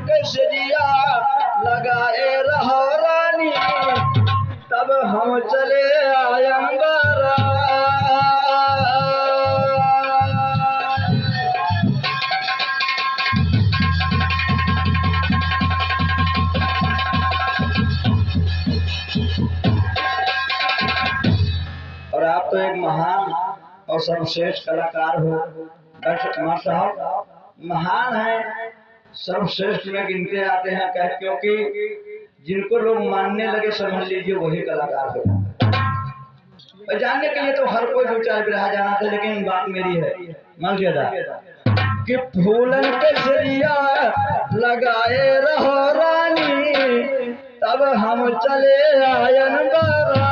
के सजिया लगाए रहो रानी, तब हम चले आयंबरा। और आप तो एक महान और सर्वश्रेष्ठ कलाकार हो डॉक्टर कुमार साहब, महान है, सर्वश्रेष्ठ में गिनते आते हैं कह, क्योंकि जिनको लोग मानने लगे समझ लीजिए वही कलाकार हो। और जानने के लिए तो हर कोई दो चार बिरहा जाना था, लेकिन बात मेरी है मर्यादा कि फूलन के जरिया लगाए रहो रानी, तब हम चले आयन बरा।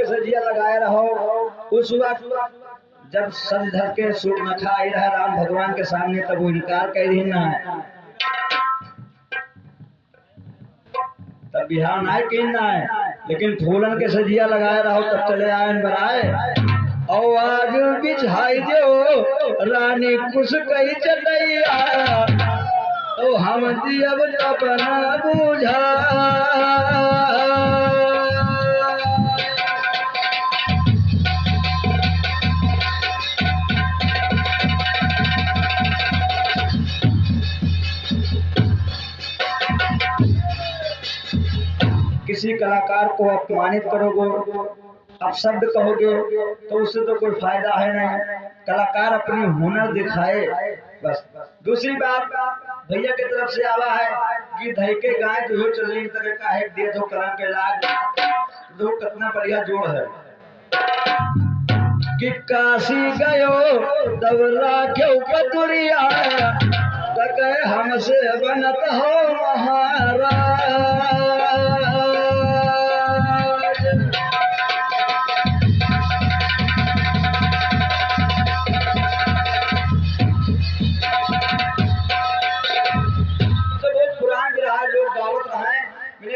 सजिया लगाए रहो। उस वक्त जब सज धर के सूट नखा आई रहा राम भगवान के सामने, तब वो इनकार कर रही ना है, तब बिहार ना है कि ना है, लेकिन फूलन के सजिया लगाए रहो तब चले आए बराए। और आज बिछाई दो रानी कुछ कही चटैया, तो हम दियब अपना बुझा। किसी कलाकार को अपमानित करोगे, अपशब्द कहोगे, तो उससे तो कोई फायदा है नहीं। कलाकार अपनी हुनर दिखाए बस। दूसरी बात भैया की तरफ से आवा है कि धई के गाय जो चलने तक का है दे दो करम के लाग, दो कितना बढ़िया जोड़ है कि काशी गयो दवरा क्यों पतुरिया, तक हमसे बनत हो महाराज।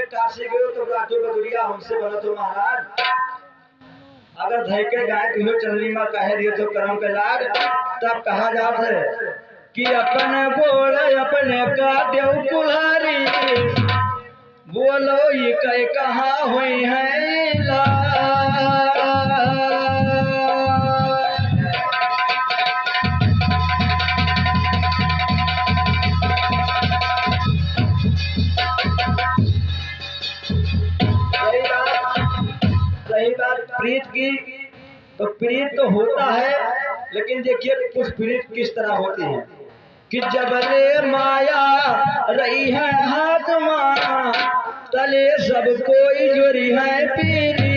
काशी गयो तो राजो बदुरिया हमसे बना तो महाराज, अगर धैके गाय तुझे चलनी में कहे दिए तो करम के लाग, तब कहा जात है कि अपने बोले अपने काट्यो कुल्हारी, बोलो ये कह कहाँ हुई है ला। प्रीत की तो प्रीत तो होता है, लेकिन देखिए कुछ प्रीत किस तरह होती है कि जबले माया रही है हाथ मां, तले सब कोई जोरी है पीरी।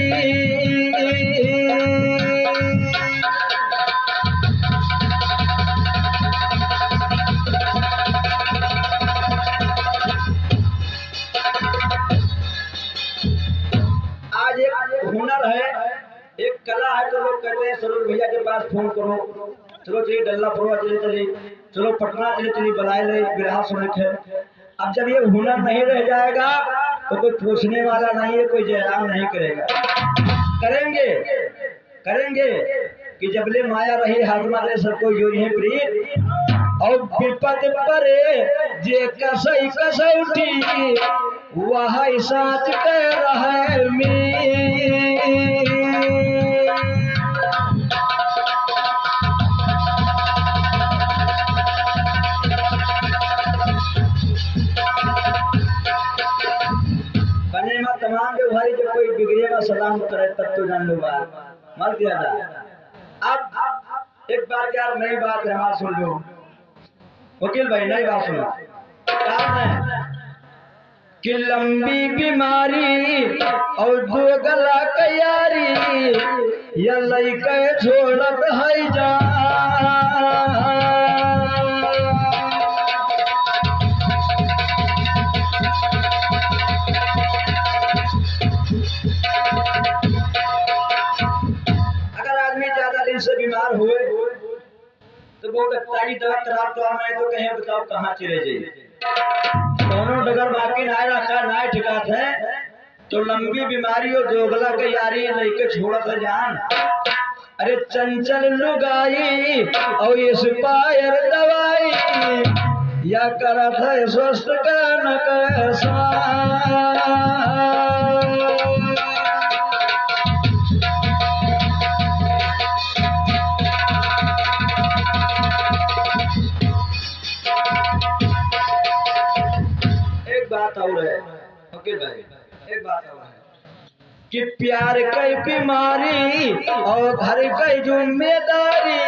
आज एक हुनर है, एक कला है, तो लोग कहते हैं सरोज भैया के पास फोन करो, चलो चलिए डल्लापुर चले, चलो पटना चले बुलाए ले बिरहा सुने थे। अब जब ये हुनर नहीं रह जाएगा तो कोई पूछने वाला नहीं है, कोई जयराम नहीं करेगा। करेंगे कि जबले माया रही हाथ मारे सबको जो है प्रीत, और विपद परे जे कसई कसौटी, वह साच कह रहा मी। तमाम जो भाई जब कोई बिगड़ेगा सलाम करे तब तो जान लो बात मर दिया था। अब एक बात यार नई बात है, हमारा सुन लो वकील भाई, नई बात सुनो। काम है कि लंबी बीमारी और दो गला कयारी, या लइके छोड़त है जा। से बीमार हुए तो बहुत ताजी दवा खराब तो हमें तो कहें बताओ कहाँ चले जाइए, दोनों डगर बाकी ना तो लंबी बीमारी और जोगला के यारी लेके छोड़ा था जान। अरे चंचल लुगाई और इस पायर दवाई या करा था स्वस्थ का न कैसा। एक बात और है ओके भाई, एक बात और है कि प्यार की बीमारी और घर की जिम्मेदारी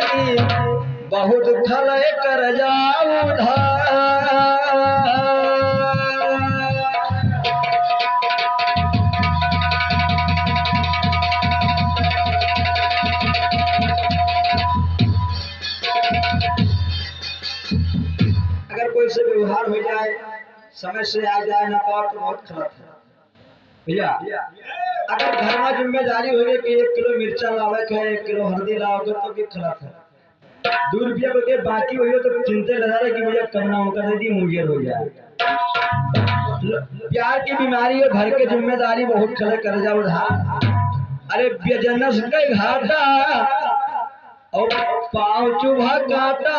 बहुत खले कर जाओ धार। अगर कोई से व्यवहार हो जाए, समय से आ जाए ना पाओ तो बहुत खराब है भैया। अगर घर में जिम्मेदारी हो गई कि 1 किलो मिर्चा लावे के 1 किलो हल्दी लाओगे तो भी खराब है। 2 रुपया को दे बाकी हो तो चिंता लगा रहे कि भैया कम ना होकर दे दी मुझे हो जाए। प्यार की बीमारी और घर की जिम्मेदारी बहुत खड़े कर जाओ उधार। अरे व्यजनस के घाटा और पाँव चुभा काटा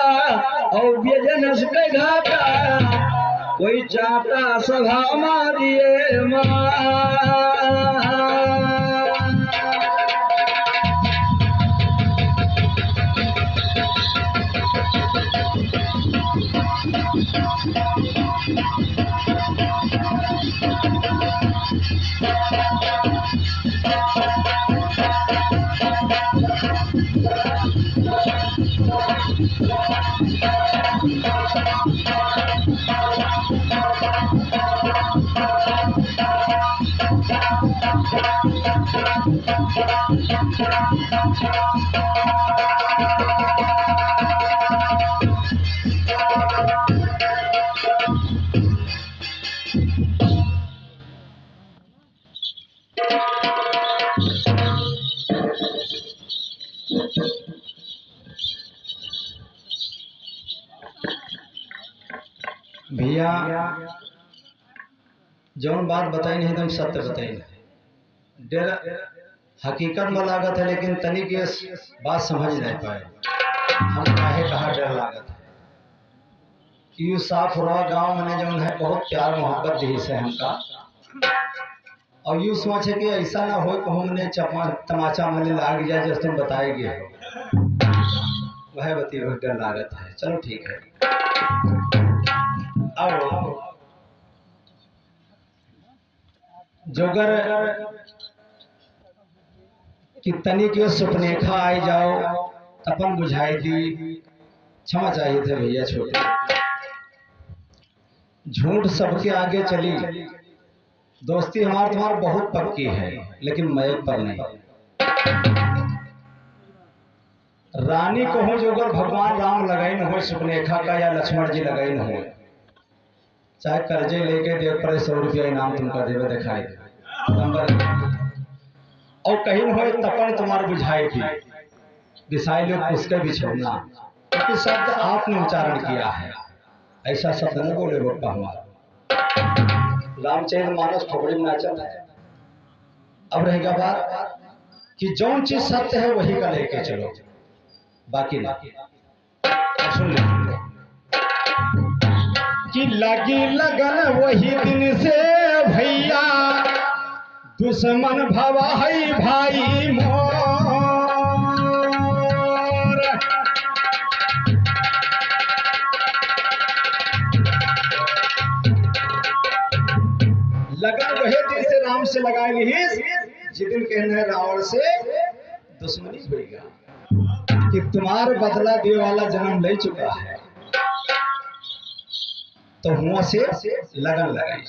और व्यजनस के घाटा कोई चाटा सभा मारिए माँ। भैया जौन बात बताई नहीं तुम सत्य बताई नहीं डेर हकीकत में लागत है, लेकिन तनिक ये बात समझ नहीं पाए हम काहे कहा डर लागत है कि यू साफ रहा गाँव मैंने जौन है बहुत प्यार मोहब्बत दी से हमका और यूँ सोचे कि ऐसा ना हो कि हमने तमाचा मले लाग जाए जैसे तुम बताएगी वह बती डर लागत है। चलो ठीक है। अब जोगर कि तनिक सुपनेखा आई जाओ तपन बुझाई दी क्षमा चाहिए थे भैया छोटे। झूठ सबके आगे चली, दोस्ती हमार तुम्हार बहुत पक्की है लेकिन मैक पर नहीं। रानी को हो जोगर भगवान राम लगाई न हो सुपनेखा का या लक्ष्मण जी लगाई न हो, चाहे कर्जे लेके देव पर 100 रुपया इनाम तुमका देवे दिखाई नंबर और कहीं हो तपन तुम्हार बुझाई थी दिशाई लोग उसके भी छोड़ना क्योंकि शब्द आपने उच्चारण किया है, ऐसा शब्द न बोले बप्पा हमारा। रामचरित मानस ठोकरी में नाचन है। अब रहेगा बात कि जौन चीज सत्य है वही का लेके चलो, बाकी ना सुन ले कि लगी लगन वही दिन से भैया दुश्मन भवा है भाई मोर। लगन वही दिन से राम से लगा ली जिस दिन कहना है रावण से दुश्मनी होगा कि तुम्हारे बदला दे वाला जन्म ले चुका है तो हुआ से लगन लगाई।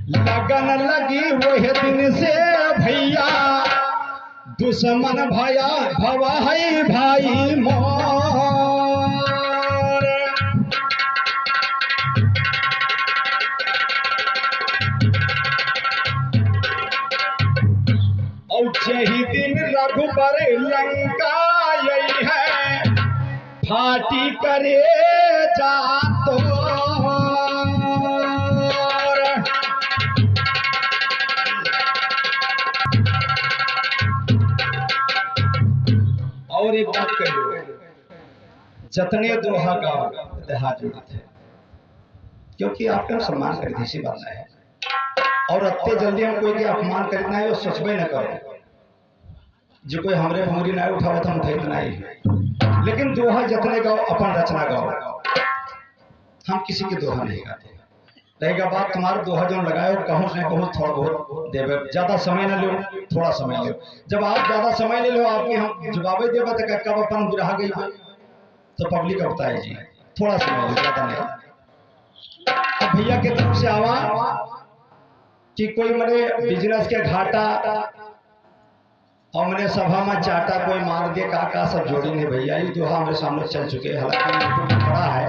लगन लगी वही दिन से भैया दुश्मन भया भवा है भाई मोर। और यही दिन रघुबर लंका यही है फाटी करे जातो। जतने दोहा गाओ देहात जुड़े थे, क्योंकि आपका सम्मान कर सी बात है। और अत्ते जल्दी हम कोई के अपमान करना है वो सोचबे न करो, जो कोई हमरे भंगरी ना उठाओ तो हम उठे नहीं। लेकिन दोहा जतने गाओ अपन रचना गाओ, हम किसी के दोहा नहीं गाते। रहेगा बात तुम्हारा दोहा जो लगाए कहूँ से कहूँ थोड़ा बहुत देवे, ज्यादा समय न लो, थोड़ा समय लो। जब आप ज्यादा समय ले लो आपकी हम जवाब देवे तो कब अपन बिरहा गई तो पब्लिक होता है जी, थोड़ा समय लो, ज्यादा नहीं। अब भैया के तरफ से आवा कि कोई मेरे बिजनेस के घाटा और मैंने सभा में चाटा कोई मार दे का सब जोड़ी नहीं भैया, ये दोहा हमारे सामने चल चुके हैं, हालांकि बड़ा है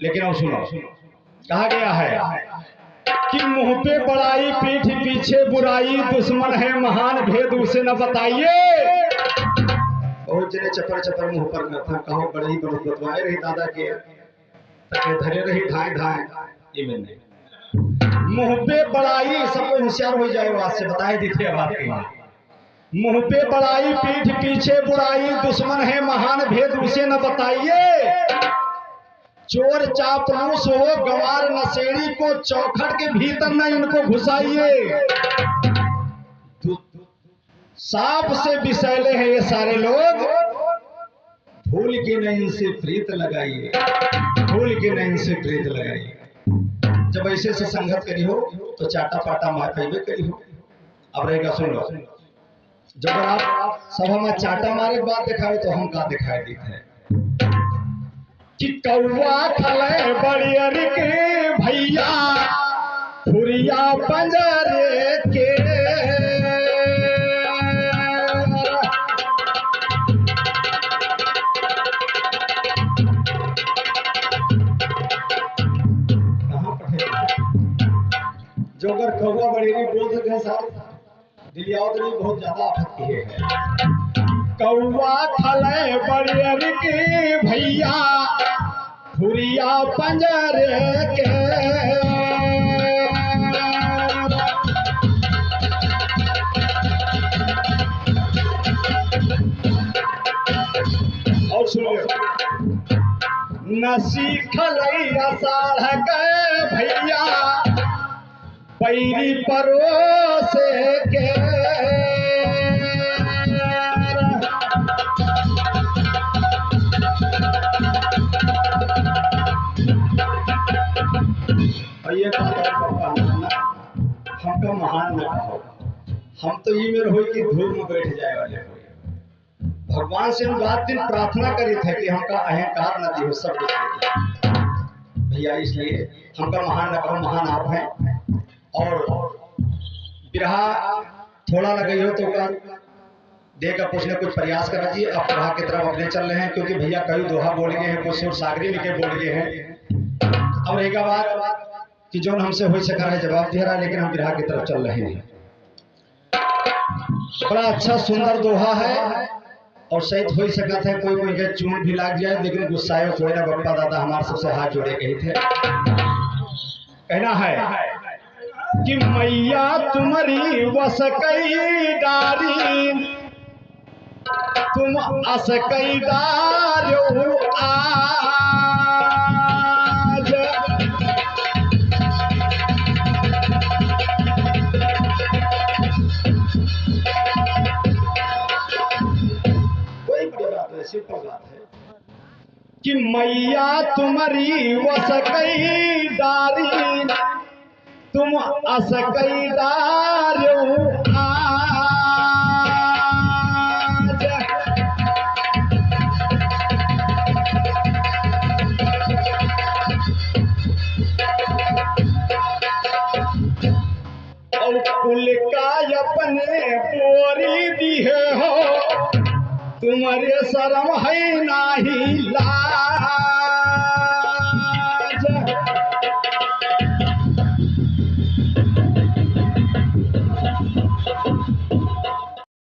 लेकिन अब सुनो कहा गया है कि मुंह पे बड़ाई पीठ पीछे बुराई, दुश्मन है महान भेद उसे न बताइए। बहुत जने चपर चपर मुंह पर था कहो बड़े ही बहुत बतवाए रही दादा के धरे रही धाए धाए, ये मैंने मुंह पे बड़ाई सबको होशियार हो जाए, बात से बताए दीजिए बात की। मुंह पे बड़ाई पीठ पीछे बुराई, दुश्मन है महान भेद उसे न बताइए। चोर चापलूस हो गवार नशेड़ी को चौखट के भीतर न इनको घुसाइए। सांप से विषैले हैं ये सारे लोग, भूल के न इनसे प्रीत लगाइए, भूल के न इनसे प्रीत लगाइए। जब ऐसे से संगत करी हो तो चाटा पाटा मार पेबे करी हो। अब रहेगा सुन लो, जब आप सभा में चाटा मारे बात दिखाए तो हम का दिखाई देते हैं कि कौवा खले बड़ियर के भैया फुरिया पंजरे के। जो अगर कौवा बड़ियरी बोल सके साहब दिलियाओ तो नहीं बहुत ज्यादा आफत किए हैं। कौवा खले बड़ियर के भैया फुरिया पंजरे के। और सुनो न सीखलई असाढ़ के भैया पैरी परोसे के। और ये बात हमको महान न कहो, हम तो ये मेरे हो कि धूल में बैठ जाए वाले हो। भगवान से हम रात दिन प्रार्थना करी थे कि हमका अहंकार न दियो सब भैया, इसलिए हमका महान न कहो, महान आप हैं। और बिरहा थोड़ा लगे हो तो कर देगा कुछ न कुछ प्रयास करना चाहिए। अब बिरहा की तरफ अपने चल रहे हैं क्योंकि भैया कई दोहा बोल गए हैं, कुछ सागरी लिखे बोल गए हैं। अब रहेगा बात कि जो हमसे हो सका है जवाब दे रहा है, लेकिन हम बिरहा की तरफ चल रहे हैं। बड़ा अच्छा सुंदर दोहा है और सहित हो सका था कोई कोई चून भी लाग जाए, लेकिन गुस्साए कोई ना बप्पा दादा हमारे सबसे हाथ जोड़े कही थे। कहना है कि मैया तुम्हारी वस कई डारी, तुम अस कई डारो आज। कोई बड़ी बात है, सिंपल बात है कि मैया तुम्हारी वस कई डारी, तुम अस कई डारो आज। और कुल का अपने बोरी दिए हो, तुम्हारे शर्म है नाही लाज।